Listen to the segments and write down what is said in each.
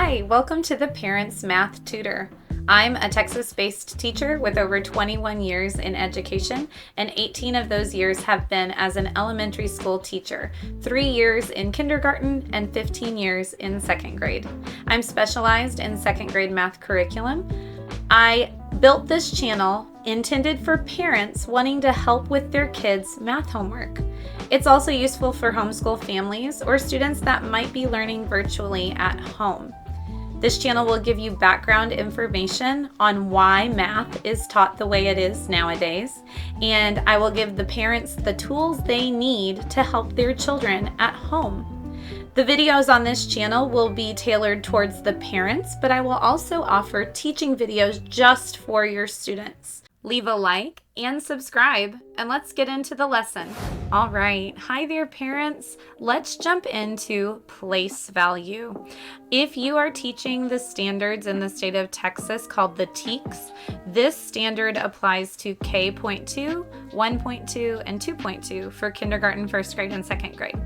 Hi, welcome to the Parents Math Tutor. I'm a Texas-based teacher with over 21 years in education, and 18 of those years have been as an elementary school teacher, 3 years in kindergarten and 15 years in second grade. I'm specialized in second grade math curriculum. I built this channel intended for parents wanting to help with their kids' math homework. It's also useful for homeschool families or students that might be learning virtually at home. This channel will give you background information on why math is taught the way it is nowadays, and I will give the parents the tools they need to help their children at home. The videos on this channel will be tailored towards the parents, but I will also offer teaching videos just for your students. Leave a like and subscribe, and let's get into the lesson. All right, hi there parents. Let's jump into place value. If you are teaching the standards in the state of Texas called the TEKS, this standard applies to K.2, 1.2, and 2.2 for kindergarten, first grade, and second grade.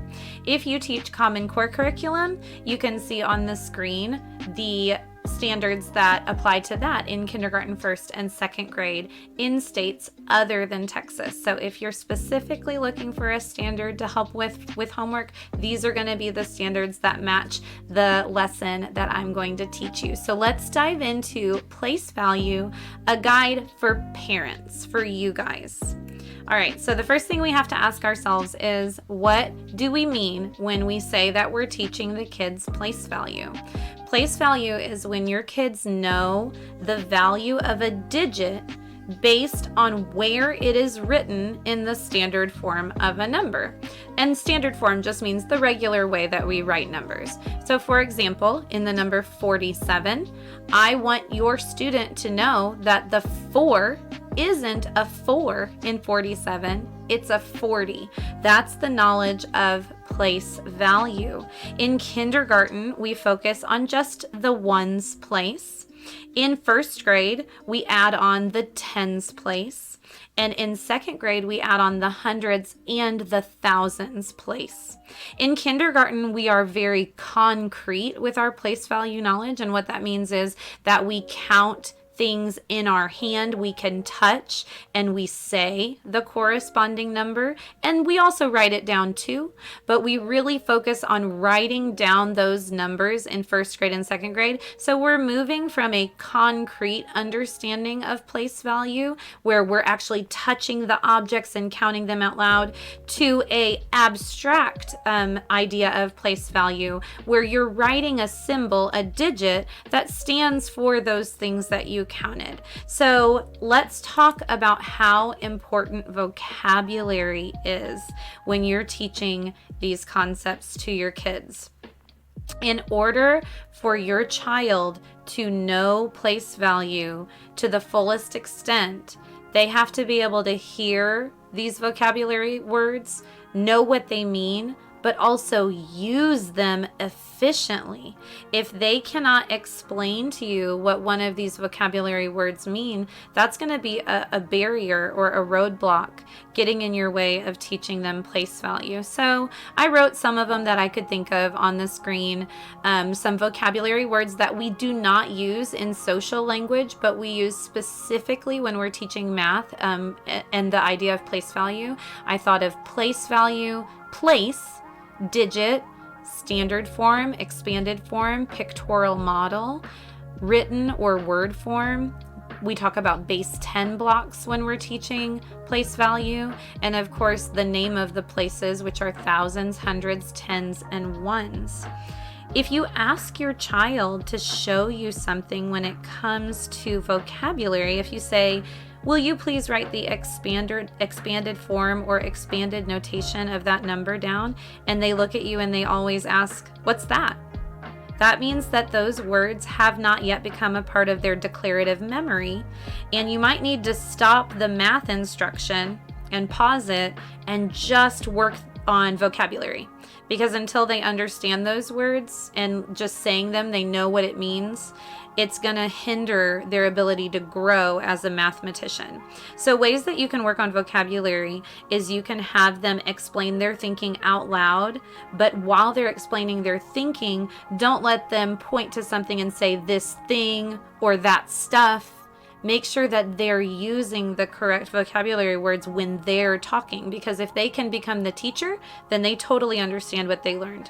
If you teach Common Core curriculum, you can see on the screen the standards that apply to that in kindergarten, first, and second grade in states other than Texas. So if you're specifically looking for a standard to help with homework, these are going to be the standards that match the lesson that I'm going to teach you. So let's dive into place value, a guide for parents, for you guys. All right, so the first thing we have to ask ourselves is, what do we mean when we say that we're teaching the kids place value? Place value is when your kids know the value of a digit based on where it is written in the standard form of a number. And standard form just means the regular way that we write numbers. So for example, in the number 47, I want your student to know that the 4 isn't a 4 in 47, it's a 40. That's the knowledge of place value. In kindergarten, we focus on just the ones place. In first grade, we add on the tens place. And in second grade, we add on the hundreds and the thousands place. In kindergarten, we are very concrete with our place value knowledge. And what that means is that we count things in our hand, we can touch, and we say the corresponding number, and we also write it down too, but we really focus on writing down those numbers in first grade and second grade. So we're moving from a concrete understanding of place value, where we're actually touching the objects and counting them out loud, to a abstract idea of place value, where you're writing a symbol, a digit, that stands for those things that you counted. So let's talk about how important vocabulary is when you're teaching these concepts to your kids. In order for your child to know place value to the fullest extent, they have to be able to hear these vocabulary words, know what they mean, but also use them efficiently. If they cannot explain to you what one of these vocabulary words mean, that's going to be a barrier or a roadblock getting in your way of teaching them place value. So I wrote some of them that I could think of on the screen, some vocabulary words that we do not use in social language, but we use specifically when we're teaching math, and the idea of place value. I thought of place value, place, digit, standard form, expanded form, pictorial model, written or word form. We talk about base 10 blocks when we're teaching place value, and of course the name of the places, which are thousands, hundreds, tens, and ones. If you ask your child to show you something when it comes to vocabulary, if you say, will you please write the expanded form or expanded notation of that number down? And they look at you and they always ask, what's that? That means that those words have not yet become a part of their declarative memory, and you might need to stop the math instruction and pause it and just work on vocabulary, because until they understand those words and just saying them, they know what it means, it's going to hinder their ability to grow as a mathematician. So ways that you can work on vocabulary is you can have them explain their thinking out loud, but while they're explaining their thinking, don't let them point to something and say this thing or that stuff. Make sure that they're using the correct vocabulary words when they're talking, because if they can become the teacher, then they totally understand what they learned.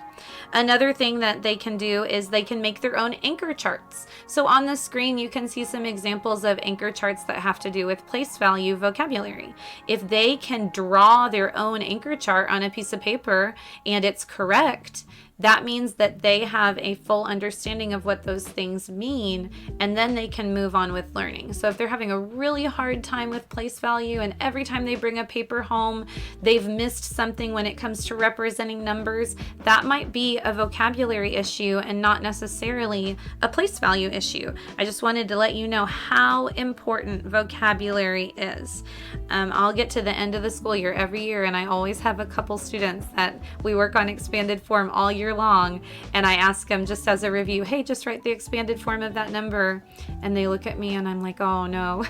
Another thing that they can do is they can make their own anchor charts. So on the screen, you can see some examples of anchor charts that have to do with place value vocabulary. If they can draw their own anchor chart on a piece of paper and it's correct, that means that they have a full understanding of what those things mean, and then they can move on with learning. So if they're having a really hard time with place value and every time they bring a paper home, they've missed something when it comes to representing numbers, that might be a vocabulary issue and not necessarily a place value issue. I just wanted to let you know how important vocabulary is. I'll get to the end of the school year every year, and I always have a couple students that we work on expanded form all year long, and I ask them just as a review, hey, just write the expanded form of that number, and they look at me and I'm like, oh no,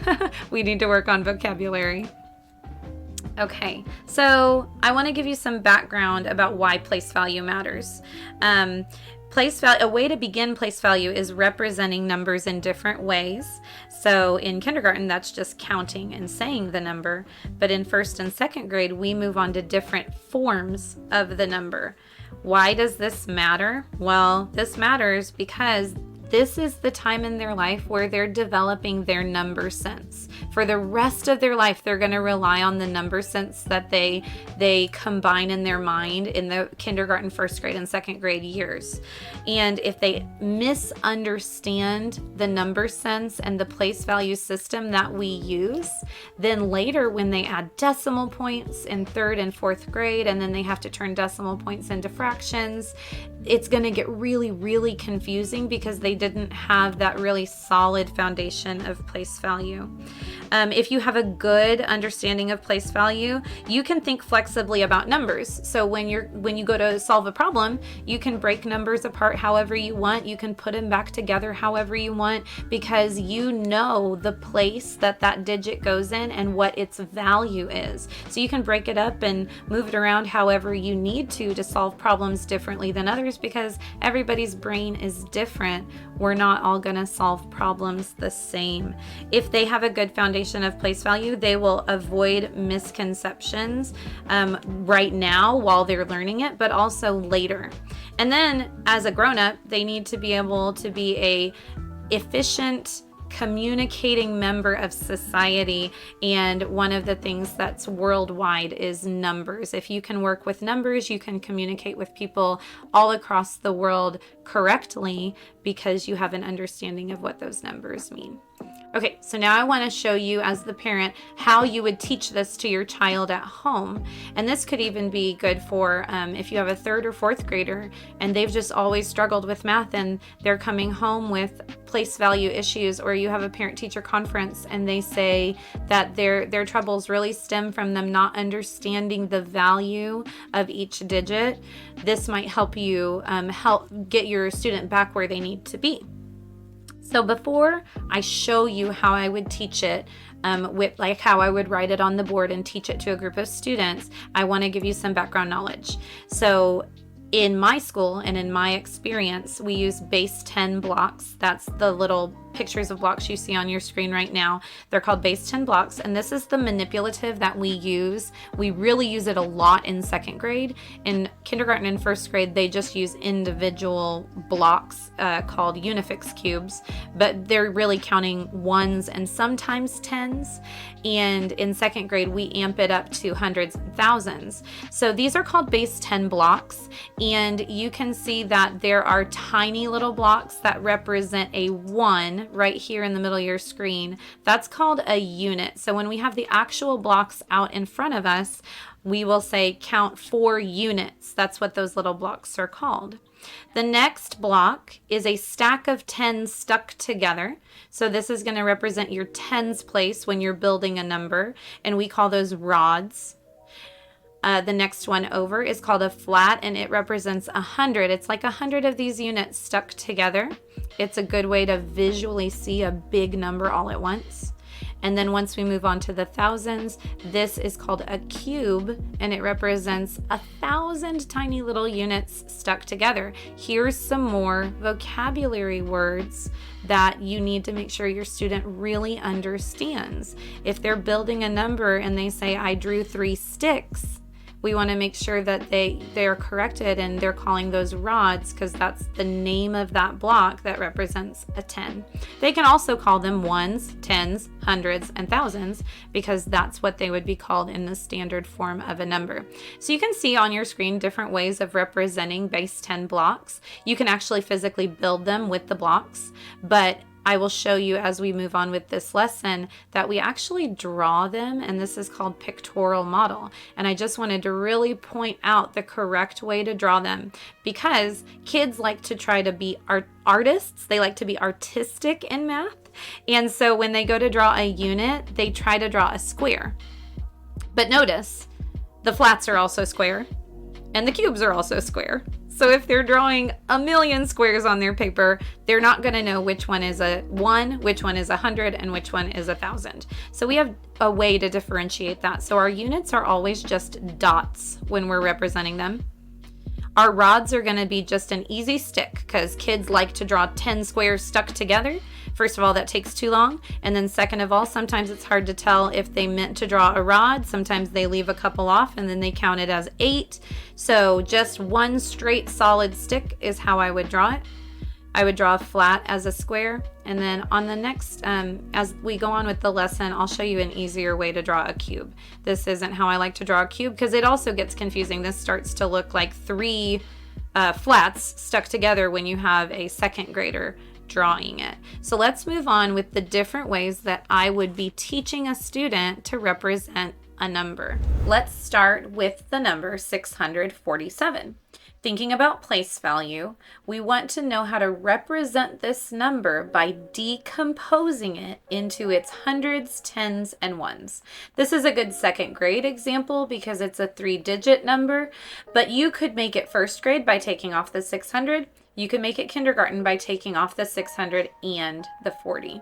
we need to work on vocabulary. Okay, so I want to give you some background about why place value matters. A way to begin place value is representing numbers in different ways. So in kindergarten, that's just counting and saying the number. But in first and second grade, we move on to different forms of the number. Why does this matter? Well, this matters because this is the time in their life where they're developing their number sense. For the rest of their life, they're going to rely on the number sense that they combine in their mind in the kindergarten, first grade, and second grade years. And if they misunderstand the number sense and the place value system that we use, then later when they add decimal points in third and fourth grade, and then they have to turn decimal points into fractions, it's going to get really, really confusing because they didn't have that really solid foundation of place value. If you have a good understanding of place value, you can think flexibly about numbers. So when you go to solve a problem, you can break numbers apart however you want. You can put them back together however you want, because you know the place that digit goes in and what its value is. So you can break it up and move it around however you need to solve problems differently than others, because everybody's brain is different. We're not all going to solve problems the same. If they have a good foundation of place value, they will avoid misconceptions right now while they're learning it, but also later. And then as a grown-up, they need to be able to be a efficient, communicating member of society, and one of the things that's worldwide is numbers. If you can work with numbers, you can communicate with people all across the world correctly because you have an understanding of what those numbers mean. Okay, so now I want to show you as the parent how you would teach this to your child at home. And this could even be good for if you have a third or fourth grader and they've just always struggled with math and they're coming home with place value issues, or you have a parent-teacher conference and they say that their troubles really stem from them not understanding the value of each digit. This might help you help get your student back where they need to be. So before I show you how I would teach it, with like how I would write it on the board and teach it to a group of students, I want to give you some background knowledge. So in my school and in my experience, we use base 10 blocks. That's the little pictures of blocks you see on your screen right now. They're called base 10 blocks, and this is the manipulative that we use. We really use it a lot in second grade. In kindergarten and first grade, they just use individual blocks called unifix cubes, but they're really counting ones and sometimes tens. And in second grade, we amp it up to hundreds and thousands. So these are called base 10 blocks, and you can see that there are tiny little blocks that represent a 1 right here in the middle of your screen. That's called a unit. So when we have the actual blocks out in front of us, we will say count 4 units. That's what those little blocks are called. The next block is a stack of 10 stuck together. So this is going to represent your tens place when you're building a number, and we call those rods. The next one over is called a flat, and it represents 100. It's like 100 of these units stuck together. It's a good way to visually see a big number all at once. And then once we move on to the thousands, this is called a cube, and it represents 1,000 tiny little units stuck together. Here's some more vocabulary words that you need to make sure your student really understands. If they're building a number and they say, I drew 3 sticks, we want to make sure that they're corrected and they're calling those rods, because that's the name of that block that represents a 10. They can also call them ones, tens, hundreds, and thousands, because that's what they would be called in the standard form of a number. So you can see on your screen different ways of representing base 10 blocks. You can actually physically build them with the blocks, but I will show you as we move on with this lesson that we actually draw them, and this is called pictorial model. And I just wanted to really point out the correct way to draw them, because kids like to try to be artists. They like to be artistic in math. And so when they go to draw a unit, they try to draw a square. But notice, the flats are also square, and the cubes are also square. So if they're drawing a million squares on their paper, they're not going to know which one is a 1, which one is 100, and which one is 1,000. So we have a way to differentiate that. So our units are always just dots when we're representing them. Our rods are going to be just an easy stick, because kids like to draw 10 squares stuck together. First of all, that takes too long. And then second of all, sometimes it's hard to tell if they meant to draw a rod. Sometimes they leave a couple off and then they count it as 8. So just one straight solid stick is how I would draw it. I would draw a flat as a square. And then on the next, as we go on with the lesson, I'll show you an easier way to draw a cube. This isn't how I like to draw a cube, because it also gets confusing. This starts to look like 3 flats stuck together when you have a second grader drawing it. So let's move on with the different ways that I would be teaching a student to represent a number. Let's start with the number 647. Thinking about place value, we want to know how to represent this number by decomposing it into its hundreds, tens, and ones. This is a good second grade example because it's a 3-digit number, but you could make it first grade by taking off the 600. You can make it kindergarten by taking off the 600 and the 40.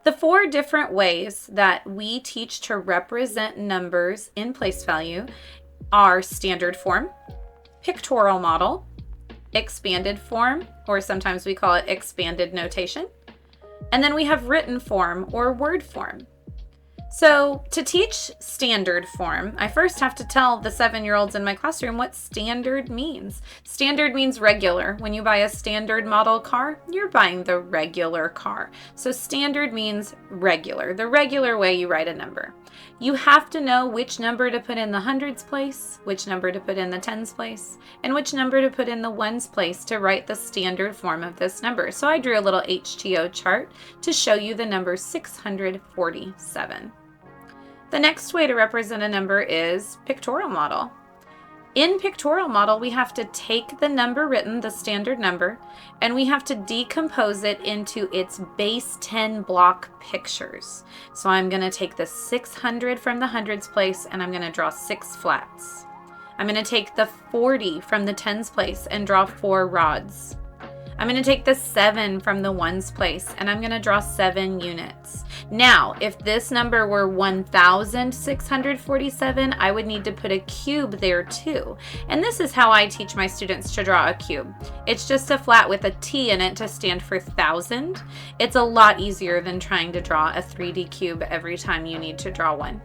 The 4 different ways that we teach to represent numbers in place value are standard form, pictorial model, expanded form, or sometimes we call it expanded notation, and then we have written form or word form. So to teach standard form, I first have to tell the 7-year-olds in my classroom what standard means. Standard means regular. When you buy a standard model car, you're buying the regular car. So standard means regular, the regular way you write a number. You have to know which number to put in the hundreds place, which number to put in the tens place, and which number to put in the ones place to write the standard form of this number. So I drew a little HTO chart to show you the number 647. The next way to represent a number is pictorial model. In pictorial model, we have to take the number written, the standard number, and we have to decompose it into its base 10 block pictures. So I'm going to take the 600 from the hundreds place and I'm going to draw 6 flats. I'm going to take the 40 from the tens place and draw 4 rods. I'm going to take the 7 from the ones place and I'm going to draw 7 units. Now, if this number were 1,647, I would need to put a cube there too. And this is how I teach my students to draw a cube. It's just a flat with a T in it to stand for 1,000. It's a lot easier than trying to draw a 3D cube every time you need to draw one.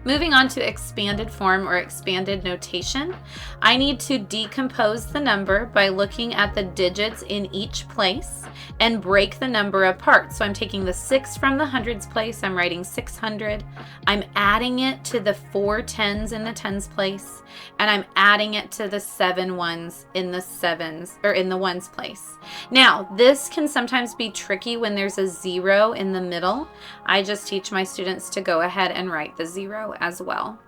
Moving on to expanded form or expanded notation, I need to decompose the number by looking at the digits in each place and break the number apart. So I'm taking the 6 from the hundreds place, I'm writing 600, I'm adding it to the 4 tens in the tens place, and I'm adding it to the 7 ones in the sevens or in the ones place. Now, this can sometimes be tricky when there's a 0 in the middle. I just teach my students to go ahead and write the 0 as well.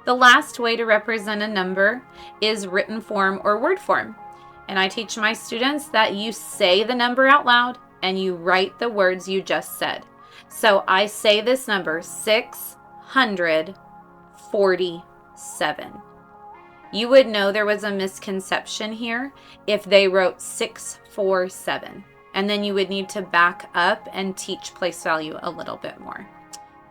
The last way to represent a number is written form or word form. And I teach my students that you say the number out loud and you write the words you just said. So I say this number, 647. 47. You would know there was a misconception here if they wrote 647. And then you would need to back up and teach place value a little bit more.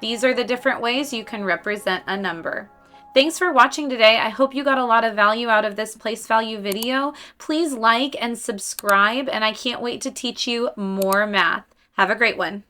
These are the different ways you can represent a number. Thanks for watching today. I hope you got a lot of value out of this place value video. Please like and subscribe, and I can't wait to teach you more math. Have a great one.